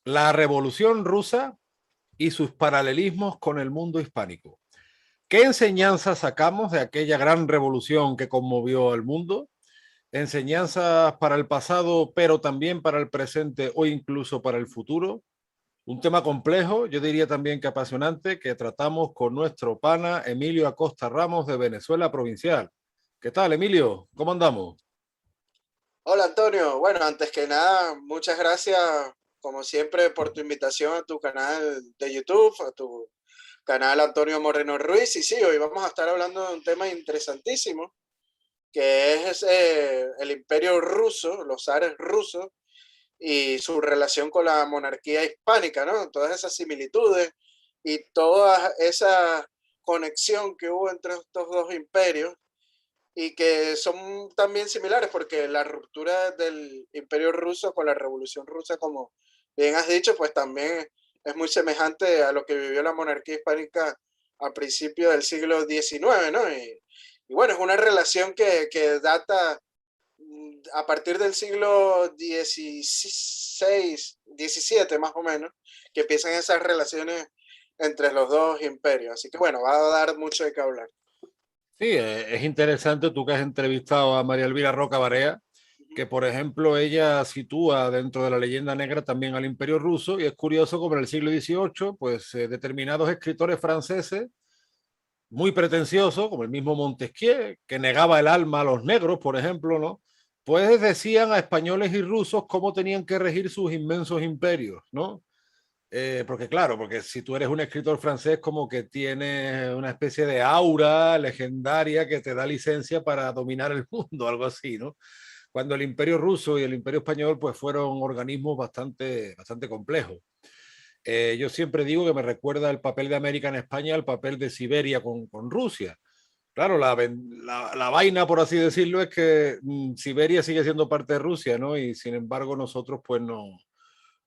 La Revolución Rusa y sus paralelismos con el mundo hispánico. ¿Qué enseñanzas sacamos de aquella gran revolución que conmovió al mundo? Enseñanzas para el pasado, pero también para el presente o incluso para el futuro. Un tema complejo, yo diría también que apasionante, que tratamos con nuestro pana Emilio Acosta Ramos de Venezuela Provincial. ¿Qué tal, Emilio? ¿Cómo andamos? Hola Antonio, bueno, antes que nada, muchas gracias como siempre por tu invitación a tu canal de YouTube, a tu canal Antonio Moreno Ruiz. Y sí, hoy vamos a estar hablando de un tema interesantísimo, que es el Imperio Ruso, los zares rusos y su relación con la monarquía hispánica, ¿no? Todas esas similitudes y toda esa conexión que hubo entre estos dos imperios y que son también similares porque la ruptura del Imperio Ruso con la Revolución Rusa, como bien has dicho, pues también es muy semejante a lo que vivió la monarquía hispánica a principios del siglo XIX, ¿no? Y bueno, es una relación que data a partir del siglo XVI, XVII más o menos, que empiezan esas relaciones entre los dos imperios. Así que bueno, va a dar mucho de qué hablar. Sí, es interesante tú que has entrevistado a María Elvira Roca Barea, que por ejemplo ella sitúa dentro de la leyenda negra también al Imperio Ruso, y es curioso como en el siglo XVIII, pues determinados escritores franceses muy pretenciosos, como el mismo Montesquieu, que negaba el alma a los negros, por ejemplo, ¿no? Pues decían a españoles y rusos cómo tenían que regir sus inmensos imperios, ¿no? Porque claro, porque si tú eres un escritor francés, como que tienes una especie de aura legendaria que te da licencia para dominar el mundo, algo así, ¿no? Cuando el Imperio Ruso y el Imperio Español pues fueron organismos bastante complejos. Yo siempre digo que me recuerda el papel de América en España al papel de Siberia con Rusia. Claro, la vaina, por así decirlo, es que Siberia sigue siendo parte de Rusia, ¿no? Y sin embargo nosotros pues no,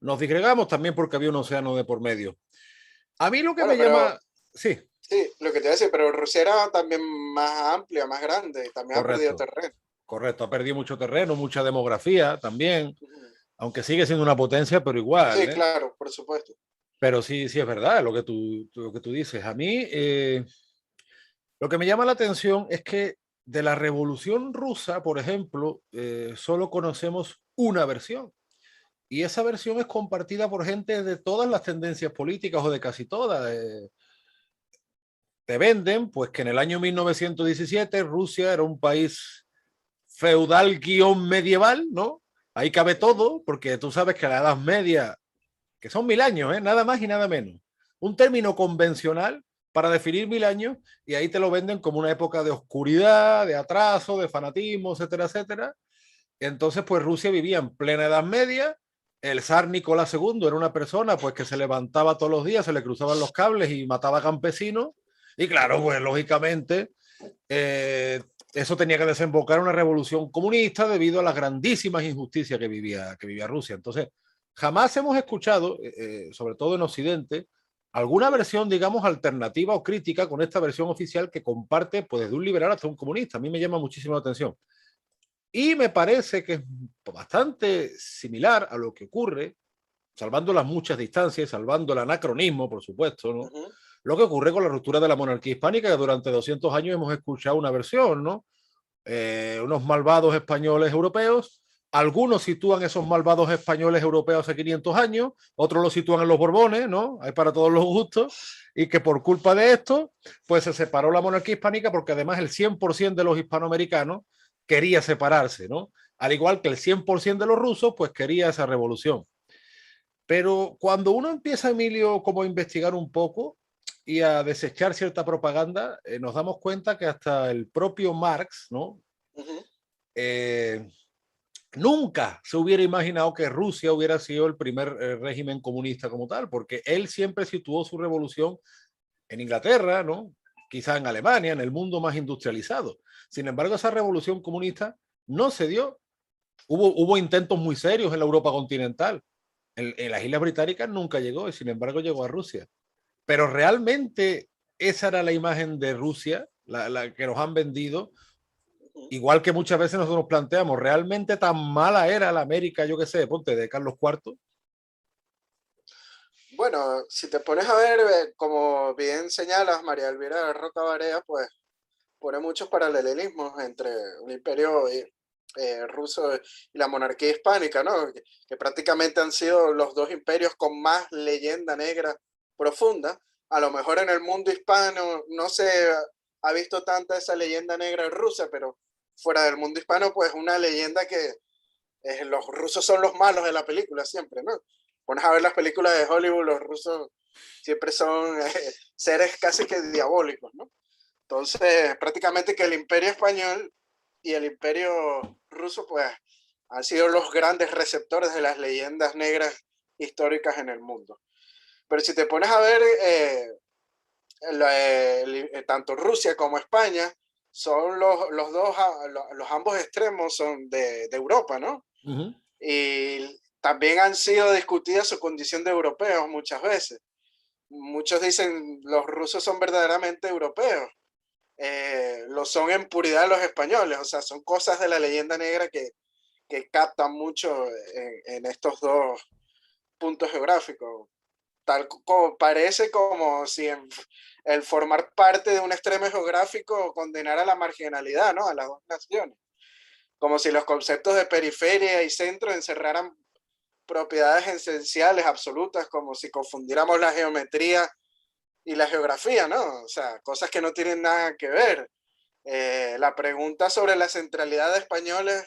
nos disgregamos también porque había un océano de por medio. A mí lo que Bueno, me pero llama, sí, sí, lo que te iba a decir, pero Rusia era también más amplia, más grande, y también ha perdido correcto, terreno. correcto, ha perdido mucho terreno, mucha demografía también, Ujú. aunque sigue siendo una potencia, pero igual, Sí, ¿eh? claro, por supuesto. Pero sí, sí es verdad lo que lo que tú dices. A mí, lo que me llama la atención es que de la Revolución Rusa, por ejemplo, solo conocemos una versión. Y esa versión es compartida por gente de todas las tendencias políticas o de casi todas. Te venden, pues que en el año 1917 Rusia era un país feudal guión medieval, ¿no? Ahí cabe Ujú. todo, porque tú sabes que la Edad Media, que son 1000 años, ¿eh? Nada más y nada menos. Un término convencional para definir 1000 años, y ahí te lo venden como una época de oscuridad, de atraso, de fanatismo, etcétera, etcétera. Entonces, pues Rusia vivía en plena Edad Media. El zar Nicolás II era una persona pues que se levantaba todos los días, se le cruzaban los cables y mataba campesinos. Y claro, pues lógicamente eh, eso tenía que desembocar en una revolución comunista debido a las grandísimas injusticias que vivía Rusia. Entonces, jamás hemos escuchado, sobre todo en Occidente, alguna Ujú. versión, digamos, alternativa o crítica con esta versión oficial que comparte pues, desde un liberal hasta un comunista. A mí me llama muchísimo la atención. Y me parece que es bastante similar a lo que ocurre, salvando las muchas distancias, salvando el anacronismo, por supuesto, ¿no? Ujú. Lo que ocurre con la ruptura de la monarquía hispánica, que durante 200 años hemos escuchado una versión, ¿no? Unos malvados españoles europeos. Algunos sitúan esos malvados españoles europeos hace 500 años, otros los sitúan en los Borbones, ¿no? Hay para todos los gustos, y que por culpa de esto, pues se separó la monarquía hispánica porque además el 100% de los hispanoamericanos quería separarse, ¿no? Al igual que el 100% de los rusos, pues quería esa revolución. Pero cuando uno empieza, Emilio, como a investigar un poco y a desechar cierta propaganda, nos damos cuenta que hasta el propio Marx, ¿no? Ujú. Eh, Nunca se hubiera imaginado que Rusia hubiera sido el primer régimen comunista como tal, porque él siempre situó su revolución en Inglaterra, ¿no? Quizá en Alemania, en el mundo más industrializado. Sin embargo, esa revolución comunista no se dio. Hubo intentos muy serios en la Europa continental. En las Islas Británicas nunca llegó y sin embargo llegó a Rusia. Pero realmente esa era la imagen de Rusia, la que nos han vendido, Ujú. igual que muchas veces nosotros nos planteamos, ¿realmente tan mala era la América, yo qué sé, ponte, de Carlos IV? Bueno, si te pones a ver, como bien señalas, María Elvira Roca Barea, pues pone muchos paralelismos entre el imperio ruso y la monarquía hispánica, ¿no? Que prácticamente han sido los dos imperios con más leyenda negra profunda. A lo mejor en el mundo hispano no se ha visto tanta esa leyenda negra rusa, pero fuera del mundo hispano, pues una leyenda que los rusos son los malos de la película siempre, ¿no? Pones a ver las películas de Hollywood, los rusos siempre son seres casi que diabólicos, ¿no? Entonces, prácticamente que el imperio español y el imperio ruso, pues, han sido los grandes receptores de las leyendas negras históricas en el mundo. Pero si te pones a ver, tanto Rusia como España son los dos, los ambos extremos son de Europa, ¿no? Ujú. Y también han sido discutidas su condición de europeos muchas veces. Muchos dicen los rusos son verdaderamente europeos, lo son en puridad los españoles, o sea, son cosas de la leyenda negra que captan mucho en estos dos puntos geográficos. Tal como parece como si el formar parte de un extremo geográfico condenara a la marginalidad, ¿no? A las dos naciones. Como si los conceptos de periferia y centro encerraran propiedades esenciales, absolutas, como si confundiéramos la geometría y la geografía, ¿no? O sea, cosas que no tienen nada que ver. La pregunta sobre la centralidad de españoles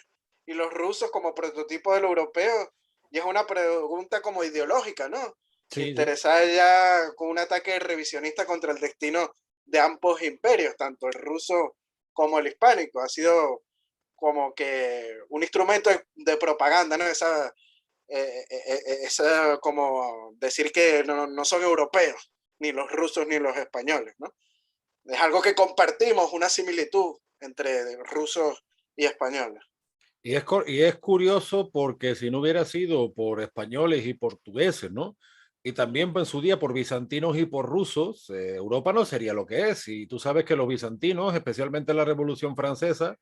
y los rusos como prototipo del europeo, y es una pregunta como ideológica, ¿no? Sí, sí. Interesada ya con un ataque revisionista contra el destino de ambos imperios, tanto el ruso como el hispánico. Ha sido como que un instrumento de propaganda, ¿no? Esa como decir que no son europeos, ni los rusos ni los españoles, ¿no? Es algo que compartimos, una similitud entre rusos y españoles. Y es curioso porque si no hubiera sido por españoles y portugueses, ¿no? Y también pues, en su día por bizantinos y por rusos, Europa no sería lo que es. Y tú sabes que los bizantinos, especialmente en la Revolución Francesa,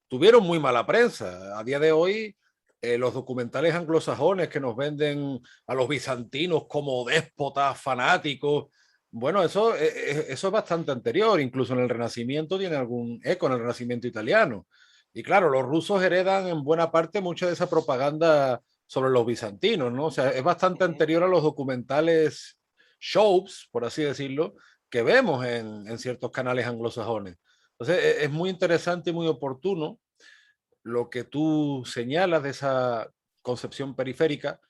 tuvieron muy mala prensa. A día de hoy, los documentales anglosajones que nos venden a los bizantinos como déspotas, fanáticos, bueno, eso es bastante anterior. Incluso en el Renacimiento tiene algún eco en el Renacimiento italiano. Y claro, los rusos heredan en buena parte mucha de esa propaganda sobre los bizantinos, ¿no? O sea, es bastante anterior a los documentales shows, por así decirlo, que vemos en ciertos canales anglosajones. Entonces, es muy interesante y muy oportuno lo que tú señalas de esa concepción periférica.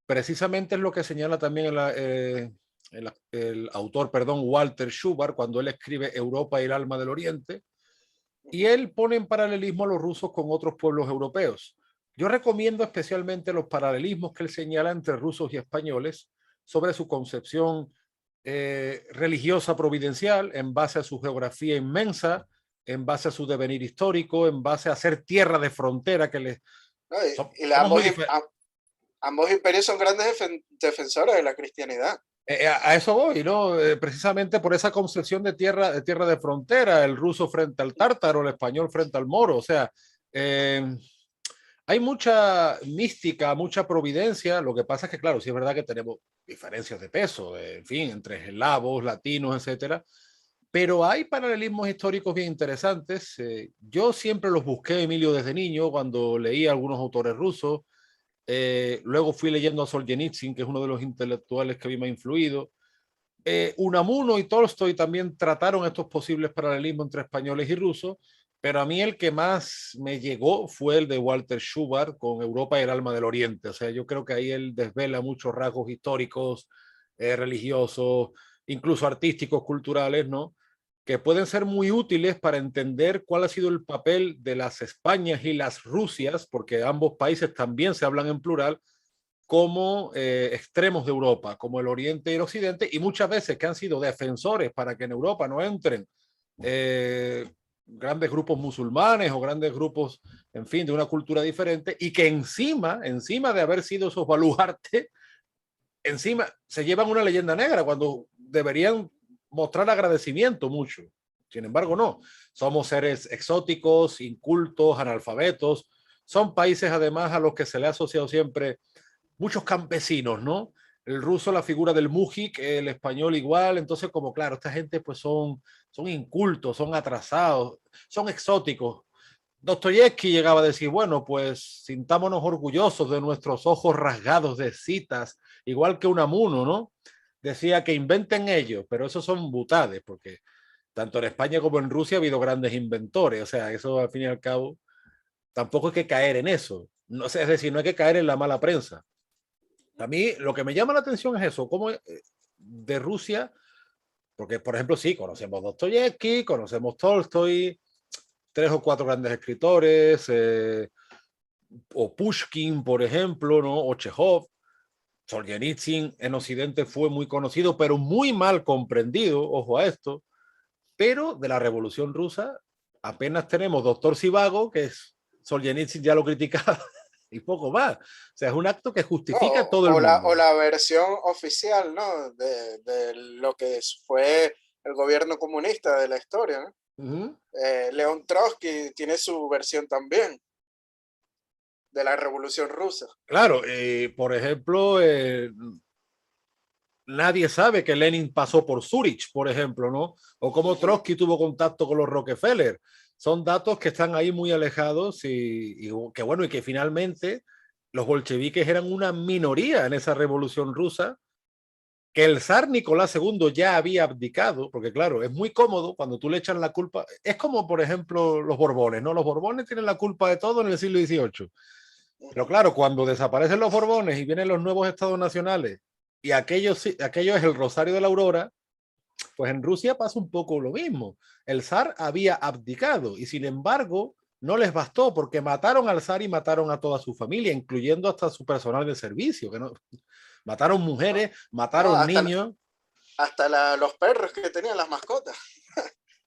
Precisamente es lo que señala también el autor, perdón, Walter Schubert, cuando él escribe Europa y el alma del Oriente, y él pone en paralelismo a los rusos con otros pueblos europeos. Yo recomiendo especialmente los paralelismos que él señala entre rusos y españoles sobre su concepción religiosa providencial en base a su geografía inmensa, en base a su devenir histórico, en base a ser tierra de frontera que les... ¿No? Somos muy diferentes. Ambos imperios son grandes defensores de la cristianidad. A eso voy, ¿no? Precisamente por esa concepción de tierra de frontera, el ruso frente al tártaro, el español frente al moro, o sea, eh, hay mucha mística, mucha providencia, lo que pasa es que, claro, sí es verdad que tenemos diferencias de peso, en fin, entre eslavos, latinos, etcétera, pero hay paralelismos históricos bien interesantes. Yo siempre los busqué, Emilio, desde niño, cuando leí a algunos autores rusos. Luego fui leyendo a Solzhenitsyn, que es uno de los intelectuales que a mí me ha influido. Unamuno y Tolstoy también trataron estos posibles paralelismos entre españoles y rusos, pero a mí el que más me llegó fue el de Walter Schubert con Europa y el alma del Oriente. O sea, yo creo que ahí él desvela muchos rasgos históricos, religiosos, incluso artísticos, culturales, ¿no? Que pueden ser muy útiles para entender cuál ha sido el papel de las Españas y las Rusias, porque ambos países también se hablan en plural, como extremos de Europa, como el Oriente y el Occidente, y muchas veces que han sido defensores para que en Europa no entren grandes grupos musulmanes o grandes grupos, en fin, de una cultura diferente, y que encima de haber sido esos baluartes, encima se llevan una leyenda negra cuando deberían mostrar agradecimiento mucho. Sin embargo, no. Somos seres exóticos, incultos, analfabetos. Son países además a los que se le ha asociado siempre muchos campesinos, ¿no? el ruso la figura del mujik, el español igual, entonces como claro, esta gente pues son incultos, son atrasados, son exóticos. Dostoyevsky llegaba a decir, bueno, pues sintámonos orgullosos de nuestros ojos rasgados de citas, igual que Unamuno, ¿no? Decía que inventen ellos, pero esos son butades, porque tanto en España como en Rusia ha habido grandes inventores, o sea, eso al fin y al cabo tampoco hay que caer en eso, no, es decir, no hay que caer en la mala prensa. A mí lo que me llama la atención es eso, cómo de Rusia, porque por ejemplo sí, conocemos Dostoyevsky, conocemos Tolstoy, tres o cuatro grandes escritores, o Pushkin, por ejemplo, ¿no? O Chekhov. Solzhenitsyn en Occidente fue muy conocido, pero muy mal comprendido, ojo a esto, pero de la Revolución Rusa apenas tenemos Doctor Sivago, que es Solzhenitsyn ya lo criticaba, y poco más. O sea, es un acto que No, justifica a todo el o mundo. la versión oficial, ¿no? De lo que fue el gobierno comunista de la historia, ¿no? Uh -huh. León Trotsky tiene su versión también de la Revolución Rusa. Claro, por ejemplo, nadie sabe que Lenin pasó por Zurich, por ejemplo, ¿no? O cómo Trotsky tuvo contacto con los Rockefeller. Son datos que están ahí muy alejados y que bueno, y que finalmente los bolcheviques eran una minoría en esa revolución rusa, que el zar Nicolás II ya había abdicado, porque claro, es muy cómodo cuando tú le echas la culpa, es como por ejemplo los Borbones, ¿no? Los Borbones tienen la culpa de todo en el siglo XVIII. Pero claro, cuando desaparecen los Borbones y vienen los nuevos estados nacionales y aquello es el Rosario de la Aurora, pues en Rusia pasa un poco lo mismo. El zar había abdicado y sin embargo no les bastó porque mataron al zar y mataron a toda su familia, incluyendo hasta su personal de servicio. Que no, mataron No, mujeres, no, mataron niños. hasta los perros que tenían las mascotas.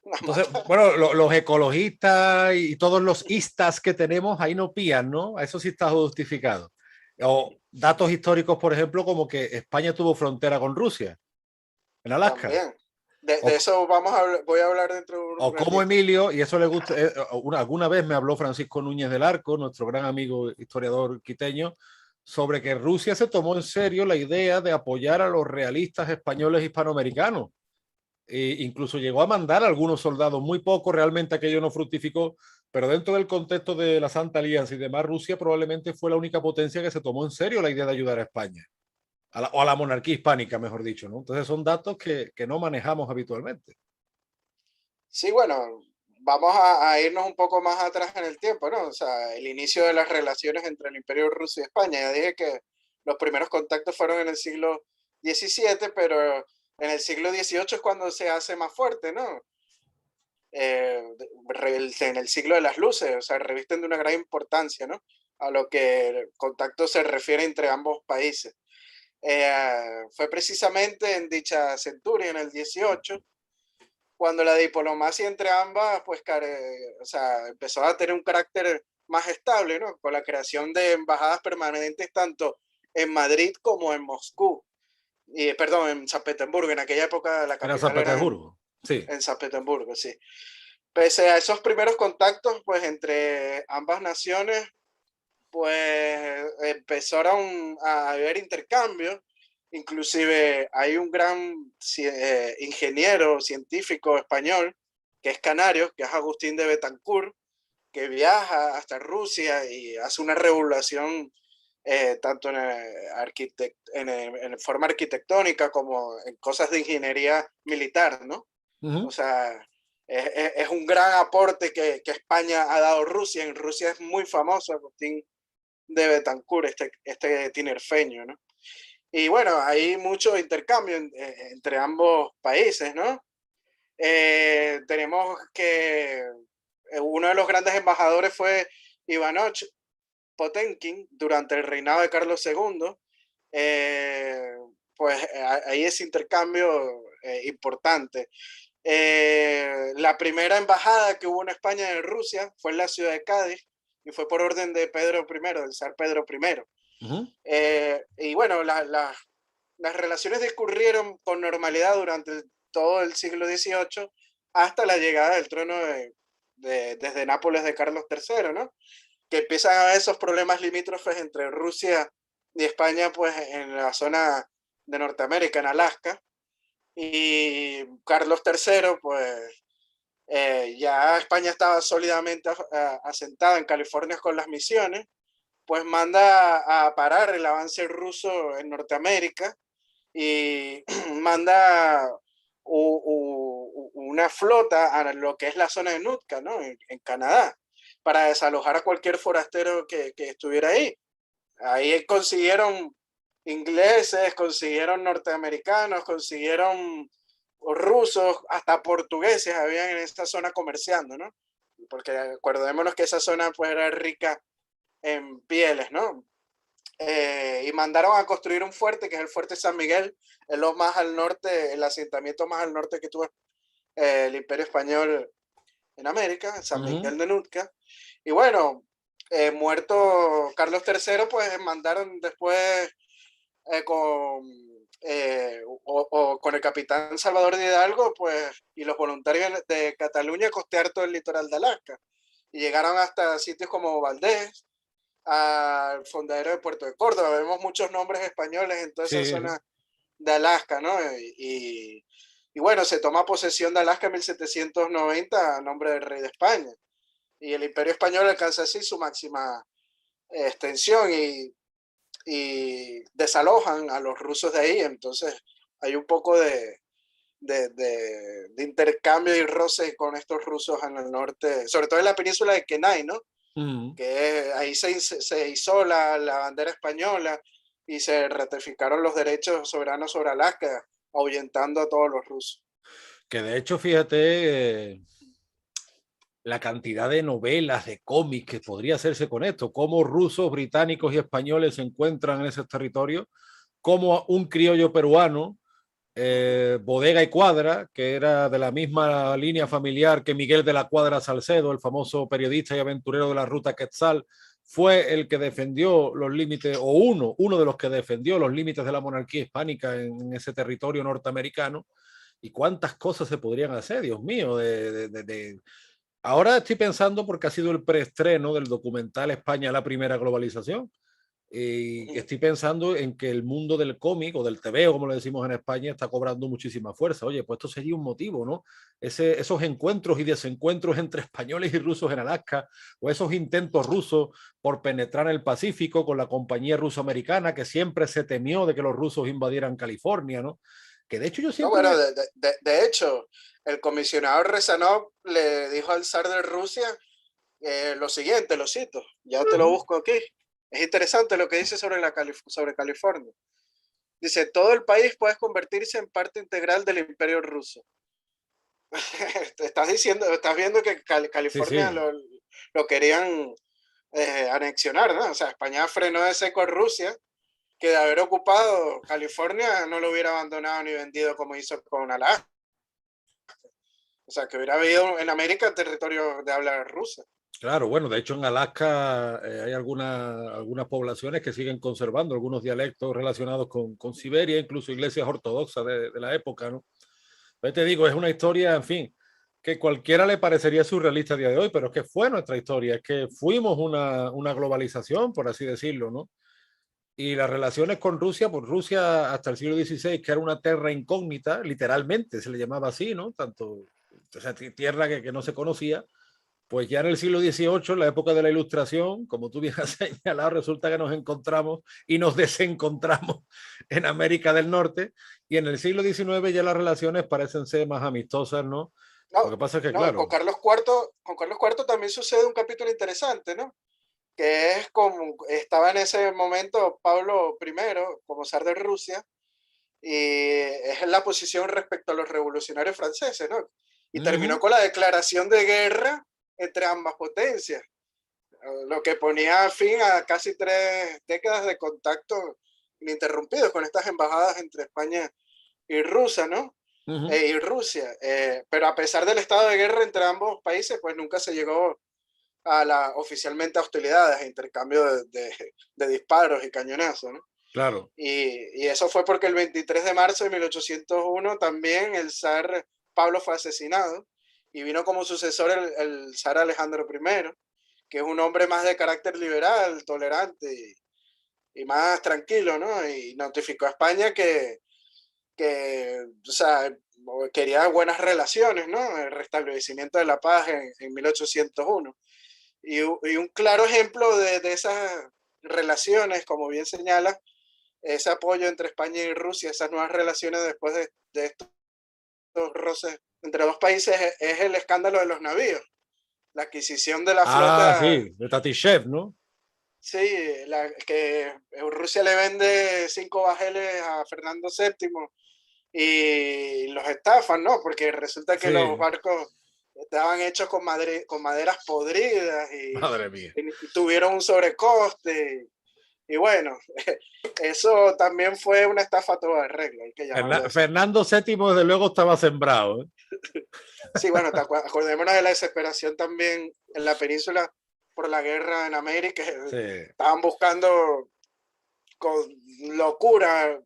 Las Entonces, mataron. bueno, los ecologistas y todos los istas que tenemos ahí no pían, ¿no? Eso sí está justificado. O datos históricos, por ejemplo, como que España tuvo frontera con Rusia, en Alaska. También. O, De eso voy a hablar dentro de un o como ratito. Emilio, y eso le gusta, alguna vez me habló Francisco Núñez del Arco, nuestro gran amigo historiador quiteño, sobre que Rusia se tomó en serio la idea de apoyar a los realistas españoles hispanoamericanos. Incluso llegó a mandar a algunos soldados, muy poco, realmente aquello no fructificó, pero dentro del contexto de la Santa Alianza y demás, Rusia probablemente fue la única potencia que se tomó en serio la idea de ayudar a España, o a la monarquía hispánica, mejor dicho, ¿no? Entonces son datos que no manejamos habitualmente. Sí, bueno, vamos a irnos un poco más atrás en el tiempo, ¿no? O sea, el inicio de las relaciones entre el Imperio Ruso y España. Ya dije que los primeros contactos fueron en el siglo XVII, pero en el siglo XVIII es cuando se hace más fuerte, ¿no? En el siglo de las luces, o sea, revisten de una gran importancia, ¿no? A lo que el contacto se refiere entre ambos países. Fue precisamente en dicha centuria, en el 18, cuando la diplomacia entre ambas, pues, o sea, empezó a tener un carácter más estable, ¿no? Con la creación de embajadas permanentes tanto en Madrid como en Moscú. Y, perdón, en San Petersburgo. En aquella época la Era San capital era Petersburgo, sí. en San Petersburgo, sí. Pese a esos primeros contactos, pues, entre ambas naciones, pues, empezaron a haber intercambios. Inclusive hay un gran ingeniero científico español, que es canario, que es Agustín de Betancourt, que viaja hasta Rusia y hace una regulación tanto en forma arquitectónica como en cosas de ingeniería militar, ¿no? Uh O -huh. sea, es un gran aporte que España ha dado a Rusia. En Rusia es muy famoso Agustín de Betancourt, este tinerfeño, ¿no? Y bueno, hay mucho intercambio entre ambos países, ¿no? Tenemos que uno de los grandes embajadores fue Ivanov Potenkin durante el reinado de Carlos II. Eh, pues hay ese intercambio importante. La primera embajada que hubo en España en Rusia fue en la ciudad de Cádiz y fue por orden de Pedro I, del zar Pedro I. Uh -huh. Y bueno, las relaciones discurrieron con normalidad durante todo el siglo XVIII hasta la llegada del trono desde Nápoles de Carlos III, ¿no? Que empiezan a haber esos problemas limítrofes entre Rusia y España, pues en la zona de Norteamérica, en Alaska, y Carlos III, pues ya España estaba sólidamente asentada en California con las misiones, pues manda a parar el avance ruso en Norteamérica y manda una flota a lo que es la zona de Nootka, ¿no? En Canadá, para desalojar a cualquier forastero que estuviera ahí. Ahí consiguieron ingleses, consiguieron norteamericanos, consiguieron rusos, hasta portugueses habían en esta zona comerciando, ¿no? Porque acordémonos que esa zona pues era rica en pieles, ¿no? Y mandaron a construir un fuerte, que es el fuerte San Miguel, es lo más al norte, el asentamiento más al norte que tuvo el Imperio Español en América, San Miguel de Nootka. Y bueno, muerto Carlos III, pues mandaron después con el capitán Salvador de Hidalgo, pues, y los voluntarios de Cataluña a costear todo el litoral de Alaska. Y llegaron hasta sitios como Valdés, al fondadero de Puerto de Córdoba. Vemos muchos nombres españoles en toda esa Sí, zona de Alaska, ¿no? Y bueno, se toma posesión de Alaska en 1790 a nombre del rey de España. Y el Imperio Español alcanza así su máxima extensión y desalojan a los rusos de ahí. Entonces hay un poco de intercambio y roce con estos rusos en el norte, sobre todo en la península de Kenai, ¿no? Que ahí se hizo la bandera española y se ratificaron los derechos soberanos sobre Alaska, ahuyentando a todos los rusos. que de hecho, fíjate, la cantidad de novelas, de cómics que podría hacerse con esto, cómo rusos, británicos y españoles se encuentran en esos territorios, como un criollo peruano, Bodega y Cuadra, que era de la misma línea familiar que Miguel de la Cuadra Salcedo, el famoso periodista y aventurero de la ruta Quetzal, fue el que defendió los límites, o uno de los que defendió los límites de la monarquía hispánica en ese territorio norteamericano. Y cuántas cosas se podrían hacer, Dios mío, Ahora estoy pensando porque ha sido el preestreno del documental España, la primera globalización. Y estoy pensando en que el mundo del cómic o del TVO, como le decimos en España, está cobrando muchísima fuerza. Oye, pues esto sería un motivo, ¿no? Esos encuentros y desencuentros entre españoles y rusos en Alaska, o esos intentos rusos por penetrar en el Pacífico con la compañía ruso-americana, que siempre se temió de que los rusos invadieran California, ¿no? Que de hecho yo No, siempre bueno, me... de hecho, el comisionado Rezanov le dijo al zar de Rusia lo siguiente, lo cito, ya te lo busco aquí. Es interesante lo que dice sobre California. Dice, todo el país puede convertirse en parte integral del imperio ruso. Estás viendo que Sí, California sí, lo querían anexionar, ¿no? O sea, España frenó de seco a Rusia, que de haber ocupado California no lo hubiera abandonado ni vendido como hizo con Alaska. O sea, que hubiera habido en América territorio de habla rusa. claro, bueno, de hecho en Alaska hay algunas poblaciones que siguen conservando algunos dialectos relacionados con Siberia, incluso iglesias ortodoxas de la época, ¿no? Pues te digo, es una historia, en fin, que cualquiera le parecería surrealista a día de hoy, pero es que fue nuestra historia, es que fuimos una globalización, por así decirlo, ¿no? Y las relaciones con Rusia, pues Rusia hasta el siglo XVI, que era una tierra incógnita, literalmente se le llamaba así, ¿no? Tanto, o sea, tierra que no se conocía, pues ya en el siglo XVIII, en la época de la Ilustración, como tú bien has señalado, resulta que nos encontramos y nos desencontramos en América del Norte, y en el siglo XIX ya las relaciones parecen ser más amistosas, ¿no? Lo No, que pasa es que, no, claro, Con Carlos IV también sucede un capítulo interesante, ¿no? Que es como estaba en ese momento Pablo I como zar de Rusia y es la posición respecto a los revolucionarios franceses, ¿no? Y terminó con la declaración de guerra entre ambas potencias, lo que ponía fin a casi 3 décadas de contacto ininterrumpidos con estas embajadas entre España y Rusia, ¿no? Y Rusia. Pero a pesar del estado de guerra entre ambos países, pues nunca se llegó oficialmente a hostilidades, a intercambio de disparos y cañonazos, ¿no? claro, Y eso fue porque el 23 de marzo de 1801 también el zar Pablo fue asesinado y vino como sucesor el zar Alejandro I, que es un hombre más de carácter liberal, tolerante y más tranquilo, ¿no? Y notificó a España o sea, quería buenas relaciones, ¿no? El restablecimiento de la paz en 1801. Y un claro ejemplo de esas relaciones, como bien señala, ese apoyo entre España y Rusia, esas nuevas relaciones después de estos roces entre dos países, es el escándalo de los navíos, la adquisición de la Ah, flota. sí, de Tatishev, ¿no? Sí, que Rusia le vende 5 bajeles a Fernando VII y los estafan, ¿no? Porque resulta que los Sí, barcos estaban hechos con maderas podridas madre mía. y tuvieron un sobrecoste. Y bueno, eso también fue una estafa a toda regla, hay que llamarlo así. Fernando VII, desde luego, estaba sembrado, ¿eh? Sí, bueno, acordémonos de la desesperación también en la península por la guerra en América. Sí. Estaban buscando con locura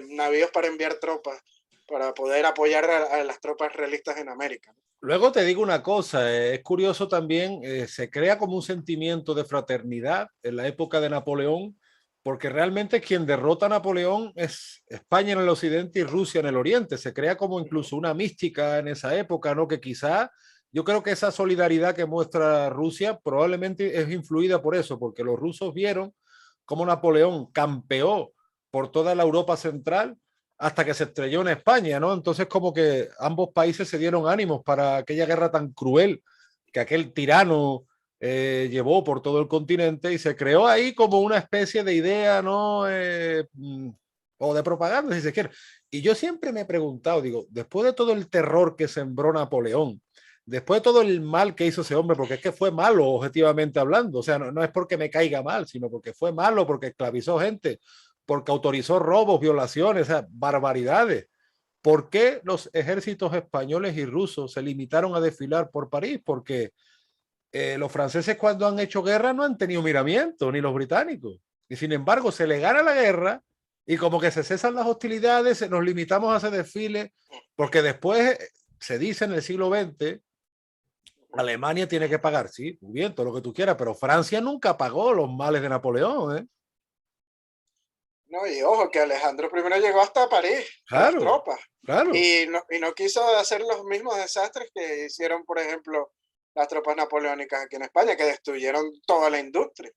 navíos para enviar tropas, para poder apoyar a las tropas realistas en América. Luego te digo una cosa, es curioso también, se crea como un sentimiento de fraternidad en la época de Napoleón, porque realmente quien derrota a Napoleón es España en el occidente y Rusia en el oriente. Se crea como incluso una mística en esa época, ¿no? Que quizá yo creo que esa solidaridad que muestra Rusia probablemente es influida por eso, porque los rusos vieron cómo Napoleón campeó por toda la Europa central hasta que se estrelló en España, ¿no? Entonces como que ambos países se dieron ánimos para aquella guerra tan cruel que aquel tirano llevó por todo el continente y se creó ahí como una especie de idea, ¿no? O de propaganda, si se quiere. Y yo siempre me he preguntado, digo, después de todo el terror que sembró Napoleón, después de todo el mal que hizo ese hombre, porque es que fue malo objetivamente hablando, o sea, no es porque me caiga mal, sino porque fue malo, porque esclavizó gente, porque autorizó robos, violaciones, o sea, barbaridades. ¿Por qué los ejércitos españoles y rusos se limitaron a desfilar por París? Porque los franceses cuando han hecho guerra no han tenido miramiento, ni los británicos. Y sin embargo se le gana la guerra y como que se cesan las hostilidades, nos limitamos a ese desfile, porque después se dice en el siglo XX, Alemania tiene que pagar, sí, muy bien, todo lo que tú quieras, pero Francia nunca pagó los males de Napoleón, ¿eh? ¿No? Y ojo, que Alejandro I llegó hasta París con las Claro, tropas claro. y no quiso hacer los mismos desastres que hicieron, por ejemplo, las tropas napoleónicas aquí en España, que destruyeron toda la industria.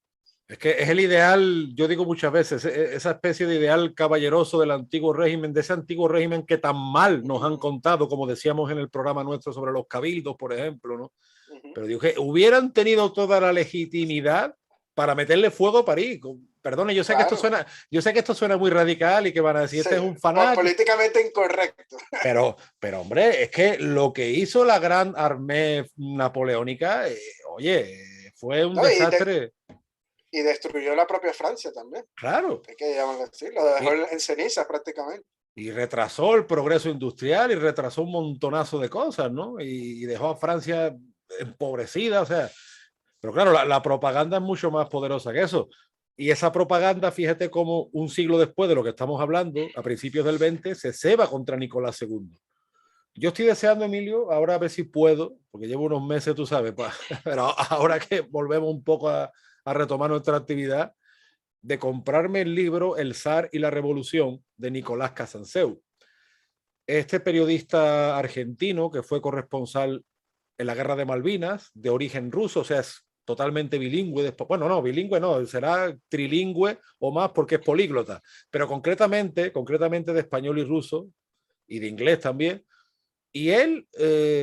Es que es el ideal, yo digo muchas veces, esa especie de ideal caballeroso del antiguo régimen, de ese antiguo régimen que tan mal nos han contado, como decíamos en el programa nuestro sobre los cabildos, por ejemplo, ¿no? Pero digo que hubieran tenido toda la legitimidad para meterle fuego a París. Perdone, Claro, yo sé que esto suena muy radical y que van a decir, sí, este es un fanático, políticamente incorrecto. hombre, es que lo que hizo la gran armée napoleónica, oye, fue un ¿No? desastre, Y destruyó la propia Francia también, claro. hay que llamarlo así, lo dejó Y, en cenizas prácticamente. y retrasó el progreso industrial y retrasó un montonazo de cosas, ¿no? Y dejó a Francia empobrecida, o sea, pero claro, la propaganda es mucho más poderosa que eso. Y esa propaganda, fíjate cómo un siglo después de lo que estamos hablando, a principios del 20, se ceba contra Nicolás II. Yo estoy deseando, Emilio, ahora a ver si puedo, porque llevo unos meses, tú sabes, pero ahora que volvemos un poco a retomar nuestra actividad, de comprarme el libro El zar y la revolución de Nicolás Casanseu. Este periodista argentino que fue corresponsal en la guerra de Malvinas, de origen ruso, o sea, es totalmente bilingüe. Después, bueno, no, bilingüe no, será trilingüe o más porque es políglota, pero concretamente de español y ruso y de inglés también. Y él,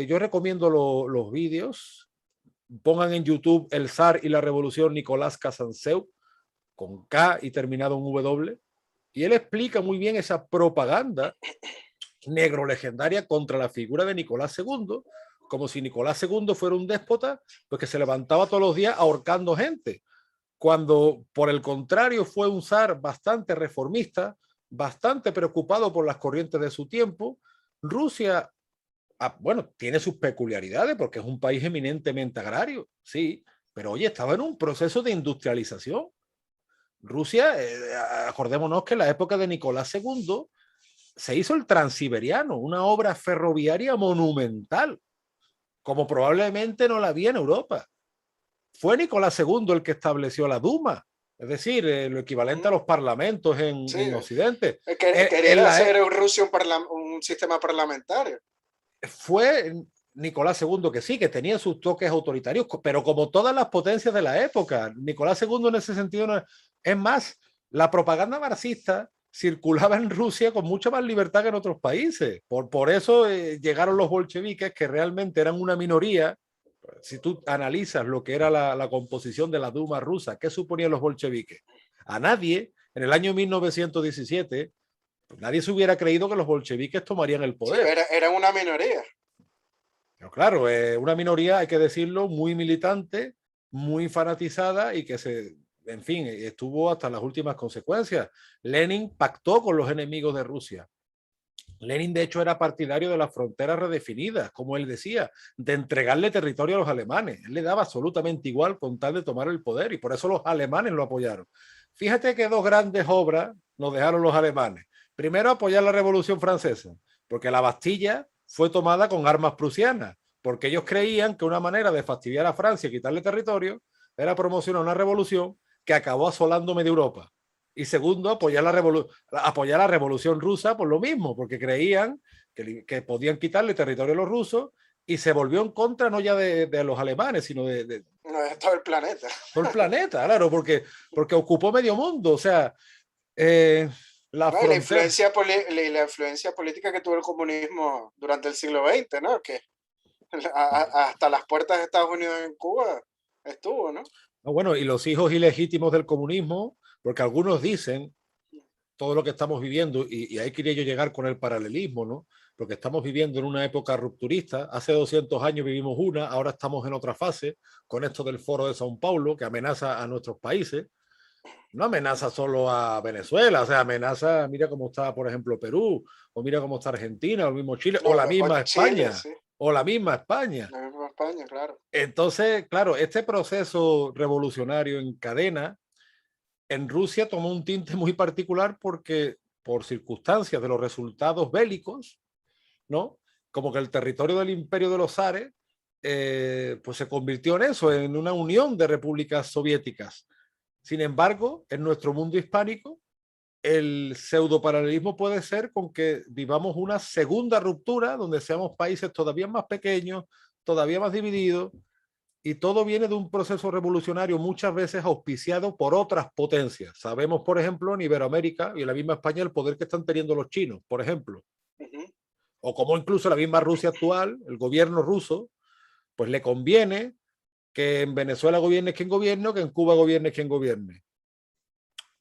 yo recomiendo los vídeos, pongan en YouTube El zar y la revolución Nicolás Casanseu, con K y terminado en W, y él explica muy bien esa propaganda negro legendaria contra la figura de Nicolás II, como si Nicolás II fuera un déspota, pues que se levantaba todos los días ahorcando gente, cuando por el contrario fue un zar bastante reformista, bastante preocupado por las corrientes de su tiempo. Rusia, bueno, tiene sus peculiaridades porque es un país eminentemente agrario, sí, pero oye, estaba en un proceso de industrialización. Rusia, acordémonos que en la época de Nicolás II se hizo el Transiberiano, una obra ferroviaria monumental, como probablemente no la había en Europa. Fue Nicolás II el que estableció la Duma, Es decir, lo equivalente a los parlamentos Sí, en Occidente. querer hacer en Rusia un sistema parlamentario. Fue Nicolás II, que sí, que tenía sus toques autoritarios, pero como todas las potencias de la época, Nicolás II en ese sentido no es más, la propaganda marxista circulaba en Rusia con mucha más libertad que en otros países. Por eso llegaron los bolcheviques, que realmente eran una minoría. Si tú analizas lo que era la composición de la Duma rusa, ¿qué suponían los bolcheviques? A nadie, en el año 1917, pues nadie se hubiera creído que los bolcheviques tomarían el Sí, poder. era una minoría. Pero claro, una minoría, hay que decirlo, muy militante, muy fanatizada y que en fin, estuvo hasta las últimas consecuencias. Lenin pactó con los enemigos de Rusia. Lenin, de hecho, era partidario de las fronteras redefinidas, como él decía, de entregarle territorio a los alemanes. Él le daba absolutamente igual con tal de tomar el poder y por eso los alemanes lo apoyaron. Fíjate que dos grandes obras nos dejaron los alemanes. Primero, apoyar la Revolución Francesa, porque la Bastilla fue tomada con armas prusianas, porque ellos creían que una manera de fastidiar a Francia y quitarle territorio era promocionar una revolución que acabó asolando media Europa. Y segundo, apoyar la revolución rusa por lo mismo, porque creían que podían quitarle territorio a los rusos y se volvió en contra no ya de los alemanes, sino de No, de todo el planeta. todo el planeta, claro, porque ocupó medio mundo. O sea, la No, frontera. la influencia política que tuvo el comunismo durante el siglo XX, ¿no? Que hasta las puertas de Estados Unidos en Cuba estuvo, ¿no? Bueno, y los hijos ilegítimos del comunismo, porque algunos dicen todo lo que estamos viviendo, y ahí quería yo llegar con el paralelismo, ¿no? Porque estamos viviendo en una época rupturista. Hace 200 años vivimos una, ahora estamos en otra fase, con esto del Foro de Sao Paulo, que amenaza a nuestros países. No amenaza solo a Venezuela, o sea, amenaza, mira cómo está, por ejemplo, Perú, o mira cómo está Argentina, o el mismo Chile, o la misma Chile, España, sí. o la misma España. La misma España, claro. Entonces, claro, este proceso revolucionario en cadena en Rusia tomó un tinte muy particular porque por circunstancias de los resultados bélicos, ¿no? Como que el territorio del imperio de los zares, pues se convirtió en eso, en una unión de repúblicas soviéticas. Sin embargo, en nuestro mundo hispánico, el pseudoparalelismo puede ser con que vivamos una segunda ruptura donde seamos países todavía más pequeños, todavía más divididos, y todo viene de un proceso revolucionario muchas veces auspiciado por otras potencias. Sabemos, por ejemplo, en Iberoamérica y en la misma España el poder que están teniendo los chinos, por ejemplo. O como incluso la misma Rusia actual, el gobierno ruso, pues le conviene que en Venezuela gobierne quien gobierne, o que en Cuba gobierne quien gobierne.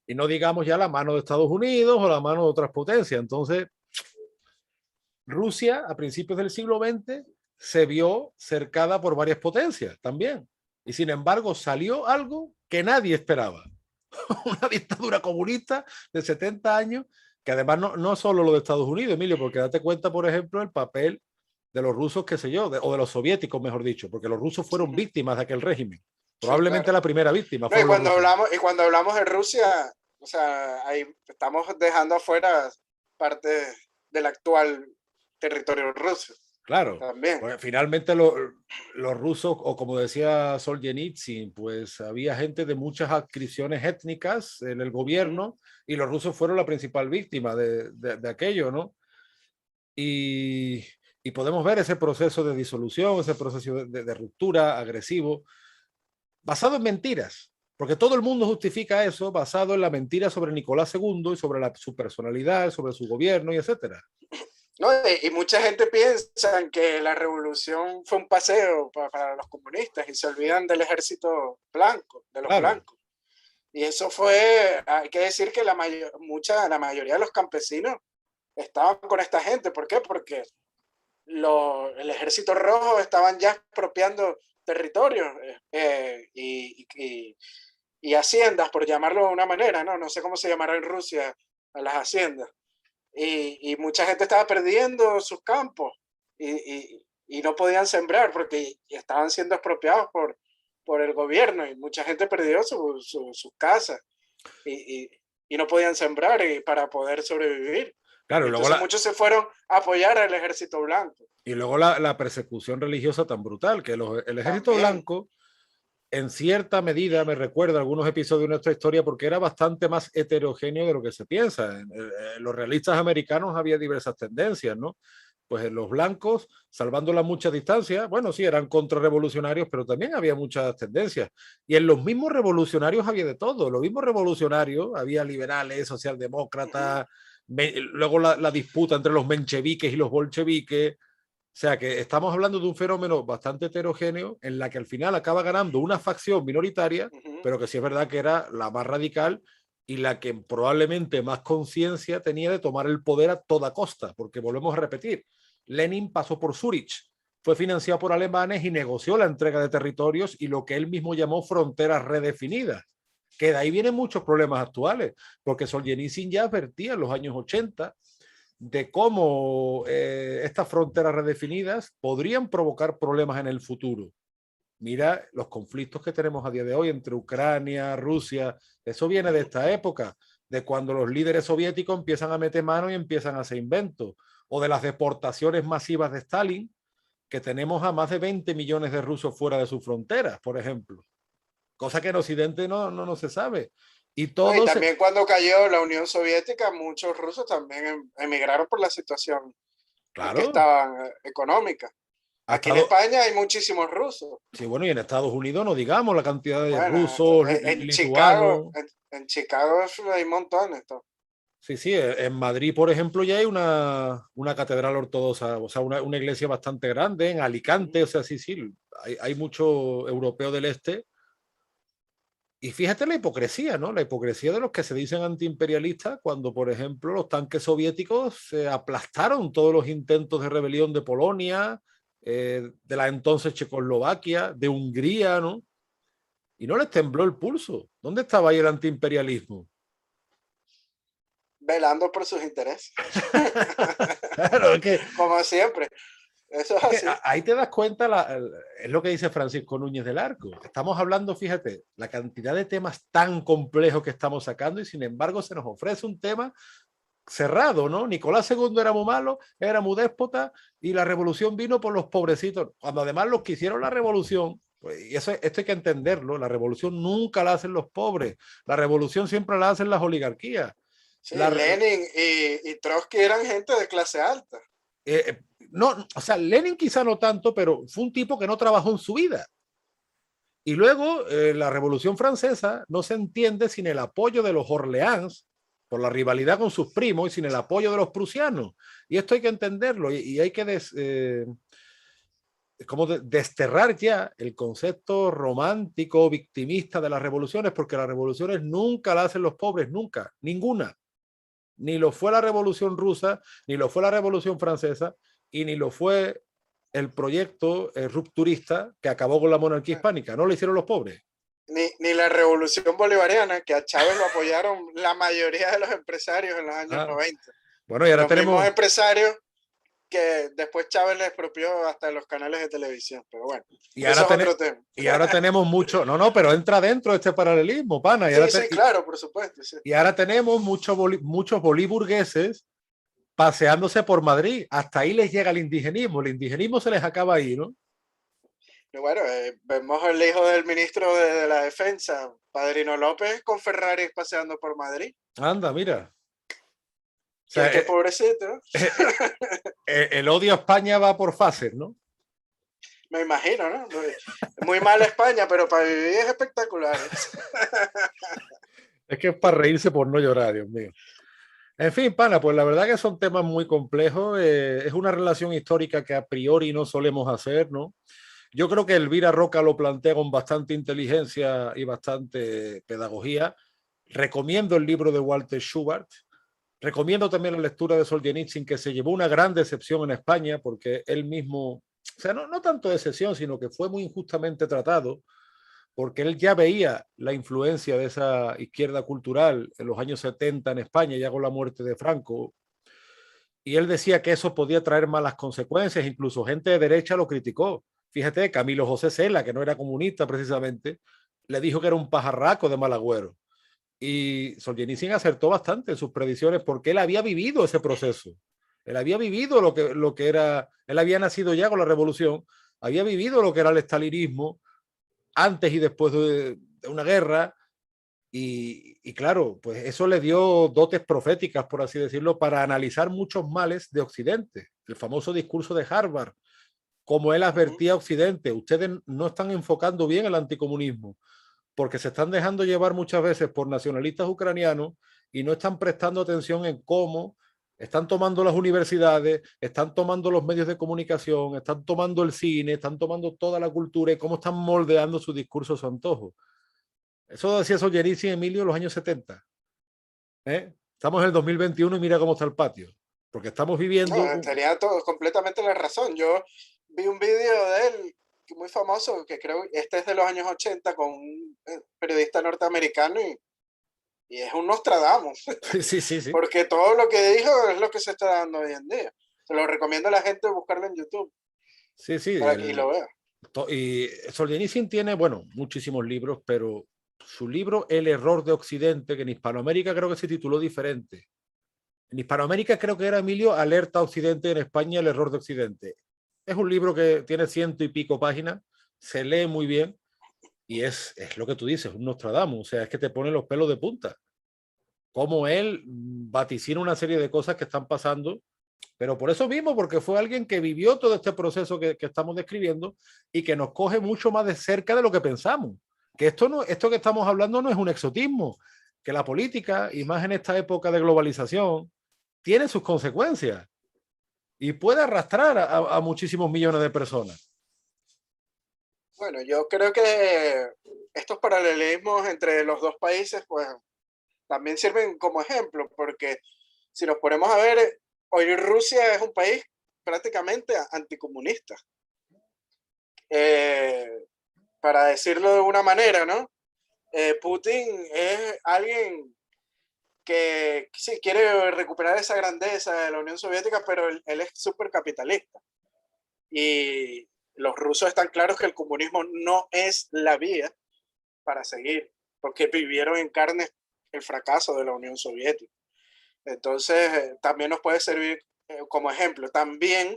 Y no digamos ya la mano de Estados Unidos o la mano de otras potencias. Entonces, Rusia a principios del siglo XX se vio cercada por varias potencias también. Y sin embargo salió algo que nadie esperaba. Una dictadura comunista de 70 años, que además no solo lo de Estados Unidos, Emilio, porque date cuenta, por ejemplo, el papel de los rusos, qué sé yo, o de los soviéticos, mejor dicho, porque los rusos fueron víctimas de aquel régimen. Probablemente sí, claro. la primera víctima. No, cuando hablamos de Rusia, o sea, ahí estamos dejando afuera parte del actual territorio ruso. Claro, también. pues finalmente los rusos, o como decía Solzhenitsyn, pues había gente de muchas adscripciones étnicas en el gobierno y los rusos fueron la principal víctima de aquello, ¿no? Y, y podemos ver ese proceso de disolución, ese proceso de ruptura agresivo, basado en mentiras, porque todo el mundo justifica eso basado en la mentira sobre Nicolás II y sobre su personalidad, sobre su gobierno y etcétera. No, y mucha gente piensa que la revolución fue un paseo para los comunistas y se olvidan del ejército blanco, de los blancos. Y eso fue, hay que decir que la mayoría de los campesinos estaban con esta gente. ¿Por qué? Porque el ejército rojo estaban ya expropiando territorios y haciendas, por llamarlo de una manera, no sé cómo se llamará en Rusia a las haciendas. Y mucha gente estaba perdiendo sus campos y no podían sembrar porque estaban siendo expropiados por el gobierno y mucha gente perdió sus casas y no podían sembrar para poder sobrevivir. Claro, entonces muchos se fueron a apoyar al ejército blanco. Y luego la persecución religiosa tan brutal, que el ejército blanco en cierta medida me recuerda algunos episodios de nuestra historia porque era bastante más heterogéneo de lo que se piensa. En los realistas americanos había diversas tendencias, ¿no? Pues en los blancos, salvando las muchas distancias, bueno, sí, eran contrarrevolucionarios, pero también había muchas tendencias. Y en los mismos revolucionarios había de todo. Los mismos revolucionarios, había liberales, socialdemócratas, luego la disputa entre los mencheviques y los bolcheviques. O sea que estamos hablando de un fenómeno bastante heterogéneo en la que al final acaba ganando una facción minoritaria, pero que sí es verdad que era la más radical y la que probablemente más conciencia tenía de tomar el poder a toda costa, porque volvemos a repetir, Lenin pasó por Zurich, fue financiado por alemanes y negoció la entrega de territorios y lo que él mismo llamó fronteras redefinidas, que de ahí vienen muchos problemas actuales, porque Solzhenitsyn ya advertía en los años 80 de cómo estas fronteras redefinidas podrían provocar problemas en el futuro. Mira los conflictos que tenemos a día de hoy entre Ucrania, Rusia, eso viene de esta época, de cuando los líderes soviéticos empiezan a meter mano y empiezan a hacer inventos, o de las deportaciones masivas de Stalin, que tenemos a más de 20 millones de rusos fuera de sus fronteras, por ejemplo, cosa que en Occidente no se sabe. Y No, y todo se... también cuando cayó la Unión Soviética, muchos rusos también emigraron por la situación en que Claro, estaban económica. ha Aquí en estado... España hay muchísimos rusos. Sí, bueno, y en Estados Unidos no digamos la cantidad de Bueno, rusos, en Chicago, lituanos. en Chicago hay montones. Sí, sí, en Madrid, por ejemplo, ya hay una catedral ortodoxa, o sea, una iglesia bastante grande, en Alicante, o sea, sí, sí, hay mucho europeo del este. Y fíjate la hipocresía, ¿no? La hipocresía de los que se dicen antiimperialistas cuando, por ejemplo, los tanques soviéticos aplastaron todos los intentos de rebelión de Polonia, de la entonces Checoslovaquia, de Hungría, ¿no? Y no les tembló el pulso. ¿Dónde estaba ahí el antiimperialismo? Velando por sus intereses. Claro, es que Como siempre. Eso es es que así. ahí te das cuenta, es lo que dice Francisco Núñez del Arco. Estamos hablando, fíjate, la cantidad de temas tan complejos que estamos sacando y sin embargo se nos ofrece un tema cerrado, ¿no? Nicolás II era muy malo, era muy déspota y la revolución vino por los pobrecitos. Cuando además los que hicieron la revolución, pues, y esto hay que entenderlo, la revolución nunca la hacen los pobres, la revolución siempre la hacen las oligarquías. Sí, La, Lenin y Trotsky eran gente de clase alta. no, o sea, Lenin quizá no tanto, pero fue un tipo que no trabajó en su vida. Y luego la Revolución Francesa no se entiende sin el apoyo de los Orleans, por la rivalidad con sus primos y sin el apoyo de los prusianos. Y esto hay que entenderlo y hay que desterrar ya el concepto romántico, victimista de las revoluciones, porque las revoluciones nunca las hacen los pobres, nunca, ninguna. Ni lo fue la Revolución Rusa, ni lo fue la Revolución Francesa, y ni lo fue el proyecto rupturista que acabó con la monarquía hispánica. No lo hicieron los pobres. Ni la revolución bolivariana, que a Chávez lo apoyaron la mayoría de los empresarios en los años 90. Bueno, y ahora Los mismos tenemos... empresarios que después Chávez les expropió hasta los canales de televisión. Pero bueno, Y eso ahora, es otro tema. y ahora tenemos mucho... No, pero entra dentro de este paralelismo, pana. Sí, sí, claro, por supuesto. Sí. Y ahora tenemos muchos boliburgueses paseándose por Madrid. Hasta ahí les llega el indigenismo. El indigenismo se les acaba ahí, ¿no? Y bueno, vemos al hijo del ministro de la Defensa, Padrino López, con Ferrari paseando por Madrid. Anda, mira. O sea, qué pobrecito. El odio a España va por fases, ¿no? Me imagino, ¿no? Muy mala España, pero para vivir es espectacular. Es que es para reírse por no llorar, Dios mío. En fin, pana, pues la verdad que son temas muy complejos. Es una relación histórica que a priori no solemos hacer, ¿no? Yo creo que Elvira Roca lo plantea con bastante inteligencia y bastante pedagogía. Recomiendo el libro de Walter Schubert. Recomiendo también la lectura de Solzhenitsyn, que se llevó una gran decepción en España porque él mismo, o sea, no tanto decepción, sino que fue muy injustamente tratado porque él ya veía la influencia de esa izquierda cultural en los años 70 en España, ya con la muerte de Franco, y él decía que eso podía traer malas consecuencias, incluso gente de derecha lo criticó. Fíjate, Camilo José Cela, que no era comunista precisamente, le dijo que era un pajarraco de mal agüero. Y Solzhenitsyn acertó bastante en sus predicciones porque él había vivido ese proceso. Él había vivido lo que era, él había nacido ya con la revolución, había vivido lo que era el estalinismo, antes y después de una guerra. Y claro, pues eso le dio dotes proféticas, por así decirlo, para analizar muchos males de Occidente. El famoso discurso de Harvard, como él advertía a Occidente, ustedes no están enfocando bien el anticomunismo, porque se están dejando llevar muchas veces por nacionalistas ucranianos y no están prestando atención en cómo están tomando las universidades, están tomando los medios de comunicación, están tomando el cine, están tomando toda la cultura y cómo están moldeando su discurso a su antojo. Eso decía Solzhenitsyn, Emilio, en los años 70. ¿Eh? Estamos en el 2021 y mira cómo está el patio. Porque estamos viviendo... No, tenía todo, completamente la razón. Yo vi un video de él muy famoso, que creo este es de los años 80, con un periodista norteamericano y es un Nostradamus, Sí, sí, sí. porque todo lo que dijo es lo que se está dando hoy en día. Se lo recomiendo a la gente buscarlo en YouTube Sí, sí. para que lo vea. Y Solzhenitsyn tiene, bueno, muchísimos libros, pero su libro El error de Occidente, que en Hispanoamérica creo que se tituló diferente. En Hispanoamérica creo que era, Emilio, Alerta Occidente, en España El error de Occidente. Es un libro que tiene 100 y pico páginas, se lee muy bien y es lo que tú dices, un Nostradamus, o sea, es que te pone los pelos de punta. Como él vaticina una serie de cosas que están pasando, pero por eso mismo, porque fue alguien que vivió todo este proceso que estamos describiendo y que nos coge mucho más de cerca de lo que pensamos. Que esto que estamos hablando no es un exotismo, que la política, y más en esta época de globalización, tiene sus consecuencias y puede arrastrar a muchísimos millones de personas. Bueno, yo creo que estos paralelismos entre los dos países, pues también sirven como ejemplo, porque si nos ponemos a ver, hoy Rusia es un país prácticamente anticomunista. Eh, para decirlo de una manera, ¿no? Putin es alguien que sí quiere recuperar esa grandeza de la Unión Soviética, pero él es súper capitalista. Y los rusos están claros que el comunismo no es la vía para seguir, porque vivieron en carne el fracaso de la Unión Soviética. Entonces, también nos puede servir como ejemplo. También,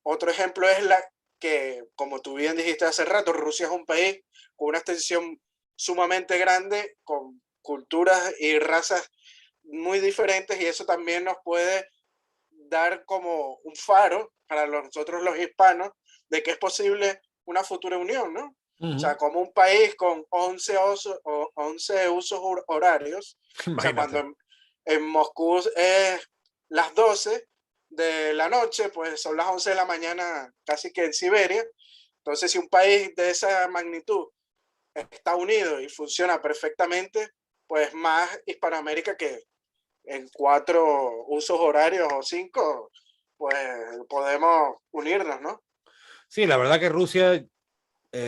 otro ejemplo es la que, como tú bien dijiste hace rato, Rusia es un país con una extensión sumamente grande, con culturas y razas muy diferentes, y eso también nos puede dar como un faro para nosotros los hispanos de que es posible una futura unión, ¿no? O sea, como un país con 11 usos horarios, o sea, cuando Imagínate. en Moscú es las 12 de la noche, pues son las 11 de la mañana casi que en Siberia. Entonces, si un país de esa magnitud está unido y funciona perfectamente, pues más Hispanoamérica que en 4 usos horarios o 5, pues podemos unirnos, ¿no? Sí, la verdad que Rusia,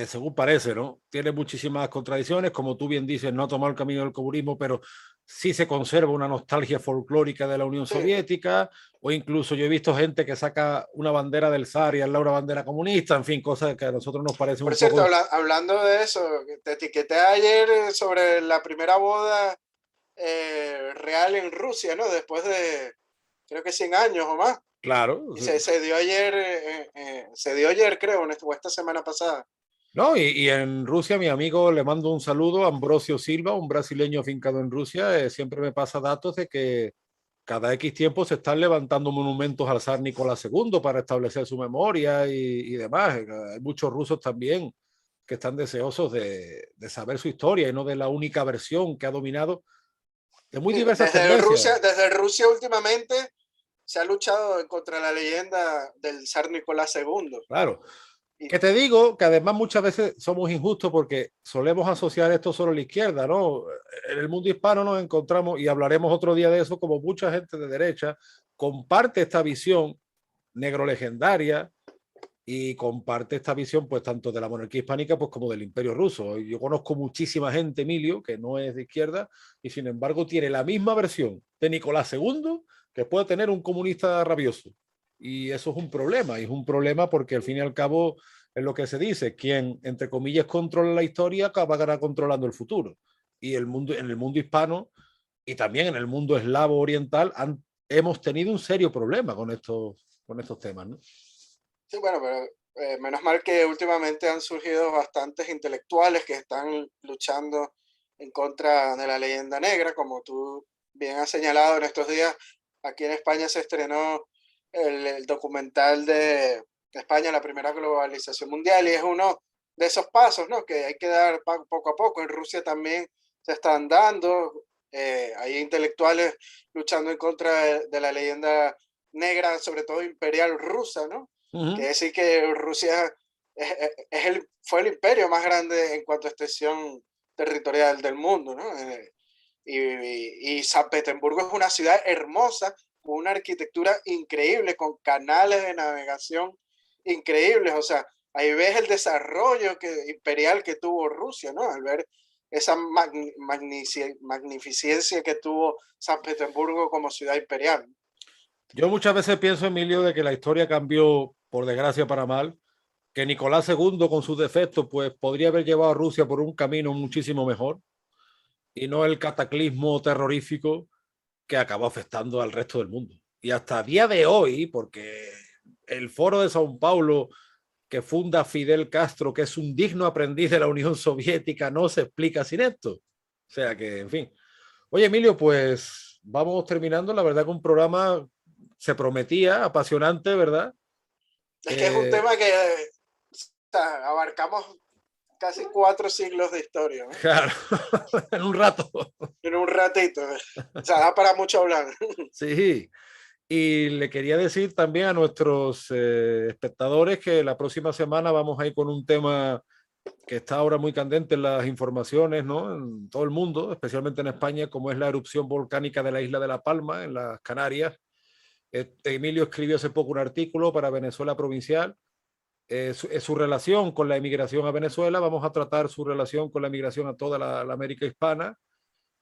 según parece, ¿no? Tiene muchísimas contradicciones, como tú bien dices, no ha tomado el camino del comunismo, pero sí se conserva una nostalgia folclórica de la Unión Sí. Soviética, o incluso yo he visto gente que saca una bandera del zar y al lado una bandera comunista, en fin, cosas que a nosotros nos parecen Por un cierto, poco... hablando de eso, te etiqueté ayer sobre la primera boda real en Rusia, ¿no? Después de, creo que 100 años o más. Claro, Y se dio ayer, se dio ayer, creo, o esta semana pasada. ¿no? Y en Rusia, mi amigo, le mando un saludo a Ambrosio Silva, un brasileño afincado en Rusia, siempre me pasa datos de que cada X tiempo se están levantando monumentos al zar Nicolás II para establecer su memoria y demás. Hay muchos rusos también que están deseosos de saber su historia y no de la única versión que ha dominado de muy Sí, diversas tendencias. Desde Rusia últimamente se ha luchado contra la leyenda del zar Nicolás II. Claro. Y, Que te digo que además muchas veces somos injustos porque solemos asociar esto solo a la izquierda, ¿no? En el mundo hispano nos encontramos, y hablaremos otro día de eso, como mucha gente de derecha comparte esta visión negro legendaria y comparte esta visión pues tanto de la monarquía hispánica pues como del imperio ruso. Yo conozco muchísima gente, Emilio, que no es de izquierda y sin embargo tiene la misma versión de Nicolás II que puede tener un comunista rabioso. Y eso es un problema, y es un problema porque al fin y al cabo es lo que se dice, quien entre comillas controla la historia acabará controlando el futuro. Y el mundo, en el mundo hispano y también en el mundo eslavo oriental hemos tenido un serio problema con estos temas, ¿no? sí, bueno, pero Menos mal que últimamente han surgido bastantes intelectuales que están luchando en contra de la leyenda negra, como tú bien has señalado en estos días. Aquí en España se estrenó el documental de España, la primera globalización mundial, y es uno de esos pasos, ¿no?, que hay que dar poco a poco. En Rusia también se están dando, hay intelectuales luchando en contra de la leyenda negra, sobre todo imperial rusa, ¿no? Que decir que Rusia fue el imperio más grande en cuanto a extensión territorial del mundo, ¿no? Y San Petersburgo es una ciudad hermosa, con una arquitectura increíble, con canales de navegación increíbles. O sea, ahí ves el desarrollo imperial que tuvo Rusia, ¿no? Al ver esa magnificencia que tuvo San Petersburgo como ciudad imperial. Yo muchas veces pienso, Emilio, de que la historia cambió, por desgracia, para mal, que Nicolás II, con sus defectos, pues podría haber llevado a Rusia por un camino muchísimo mejor y no el cataclismo terrorífico que acabó afectando al resto del mundo. Y hasta el día de hoy, porque el Foro de Sao Paulo que funda Fidel Castro, que es un digno aprendiz de la Unión Soviética, no se explica sin esto. O sea que, en fin. Oye, Emilio, pues vamos terminando. La verdad que un programa se prometía apasionante, ¿verdad? Es que es un tema que abarcamos casi 4 siglos de historia, ¿no? Claro, en un rato. En un ratito. O sea, da para mucho hablar. Sí. Y le quería decir también a nuestros espectadores que la próxima semana vamos a ir con un tema que está ahora muy candente en las informaciones, ¿no? En todo el mundo, especialmente en España, como es la erupción volcánica de la isla de La Palma, en las Canarias. Emilio escribió hace poco un artículo para Venezuela Provincial, su relación con la emigración a Venezuela. Vamos a tratar su relación con la emigración a toda la América hispana.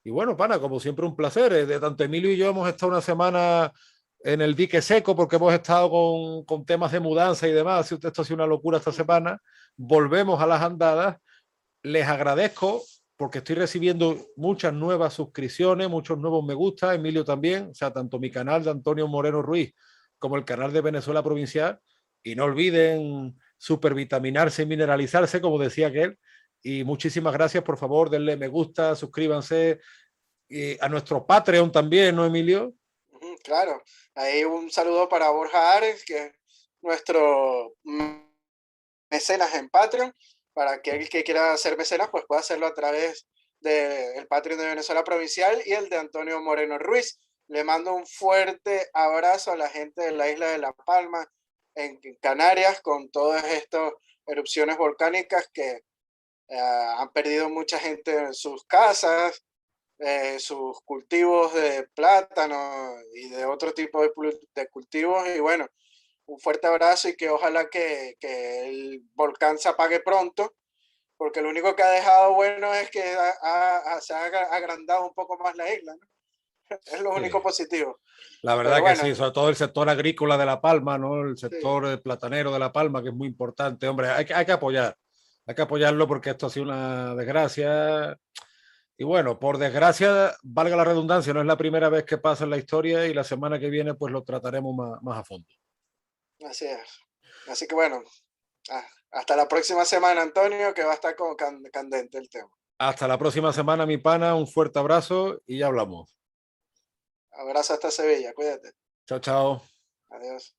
Y bueno, pana, como siempre, un placer. De tanto Emilio y yo hemos estado una semana en el dique seco porque hemos estado con temas de mudanza y demás. Si esto ha sido una locura esta semana, volvemos a las andadas. Les agradezco porque estoy recibiendo muchas nuevas suscripciones, muchos nuevos me gusta, Emilio también, o sea, tanto mi canal de Antonio Moreno Ruiz como el canal de Venezuela Provincial. Y no olviden supervitaminarse y mineralizarse, como decía aquel. Y muchísimas gracias, por favor, denle me gusta, suscríbanse. Y a nuestro Patreon también, ¿no, Emilio? Claro, ahí un saludo para Borja Ares, que es nuestro mecenas en Patreon. Para aquel que quiera ser mecenas, pues puede hacerlo a través del Patreon de Venezuela Provincial y el de Antonio Moreno Ruiz. Le mando un fuerte abrazo a la gente de la isla de La Palma, en Canarias, con todas estas erupciones volcánicas que han perdido mucha gente en sus casas, sus cultivos de plátano y de otro tipo de cultivos. Y bueno, un fuerte abrazo y que ojalá que el volcán se apague pronto, porque lo único que ha dejado bueno es que se ha agrandado un poco más la isla, ¿no? Es lo único positivo. La verdad Pero que bueno, sí, sobre todo el sector agrícola de La Palma, ¿no? El sector sí. platanero de La Palma, que es muy importante. Hombre, hay que apoyar, hay que apoyarlo porque esto ha sido una desgracia. Y bueno, por desgracia, valga la redundancia, no es la primera vez que pasa en la historia y la semana que viene pues lo trataremos más a fondo. Así es. Así que bueno, hasta la próxima semana, Antonio, que va a estar como candente el tema. Hasta la próxima semana, mi pana, un fuerte abrazo y ya hablamos. Abrazo hasta Sevilla, cuídate. Chao, chao. Adiós.